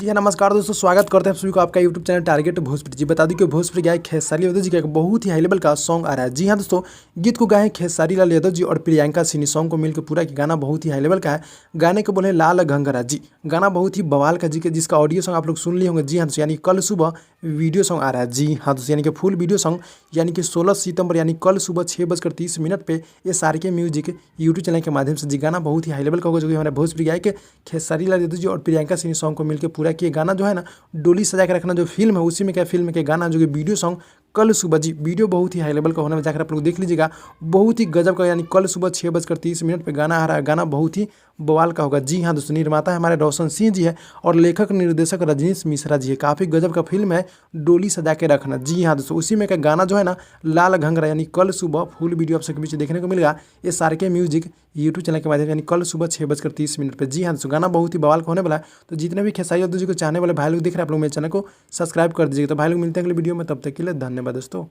जी हाँ, नमस्कार दोस्तों, स्वागत करते हैं आप सभी को आपका यूट्यूब चैनल टारगेट भोजपुरी। जी बता दूं कि भोजपुरी गायक खेसारी यादव जी का एक बहुत ही हाई लेवल का सॉन्ग आ रहा है। जी हाँ दोस्तों, गीत को गाए हैं खेसारी लाल यादव जी और प्रियंका सिन्हा। सॉन्ग को मिलकर पूरा गाना बहुत ही हाई लेवल का है। गाने को बोले लाल घंघरा जी। गाना बहुत ही बवाल का जी के जिसका ऑडियो सॉन्ग आप लोग सुन लिए होंगे। जी हाँ दोस्तों, यानी कल सुबह वीडियो सॉन्ग आ रहा है। जी हाँ दोस्तों, यानी कि फुल वीडियो सॉन्ग यानी कि 16 सितंबर यानी कल सुबह 6:30 पे ये SRK म्यूजिक यूट्यूब चैनल के माध्यम से जी गाना बहुत ही हाई लेवल का होगा, जो कि हमारे भोजपुरी गायक खेसारी लाल यादव जी और प्रियंका सिन्हा सॉन्ग को मिलकर पूरा किए। गाना जो है ना, डोली सजा के रखना जो फिल्म है उसी में क्या फिल्म के गाना जो कि वीडियो सॉन्ग कल सुबह जी। वीडियो बहुत ही हाई लेवल का होने में जाकर आप लोग देख लीजिएगा, बहुत ही गजब का। यानी कल सुबह 6:30 पे गाना आ रहा है। गाना बहुत ही बवाल का होगा। जी हाँ दोस्तों, निर्माता है हमारे रोशन सिंह जी है और लेखक निर्देशक रजनीश मिश्रा जी है। काफ़ी गजब का फिल्म है डोली सजा के रखना। जी हाँ दोस्तों, उसी में का गाना जो है ना, लाल घंघरा यानी कल सुबह फुल वीडियो आप सबके बीच देखने को मिलेगा ये SRK म्यूजिक यूट्यूब चैनल के माध्यम से, यानी कल सुबह 6:30 पे। जी हाँ दोस्तों, गाना बहुत ही बवाल का होने वाला है। तो जितने भी खेसारी यादव जी को चाहने वाले भाई लोग दिख रहे हैं, आप लोग मेरे चैनल को सब्सक्राइब कर दीजिएगा। तो भाई लोग मिलते हैं अगले वीडियो में, तब तक के लिए धन्यवाद दोस्तों।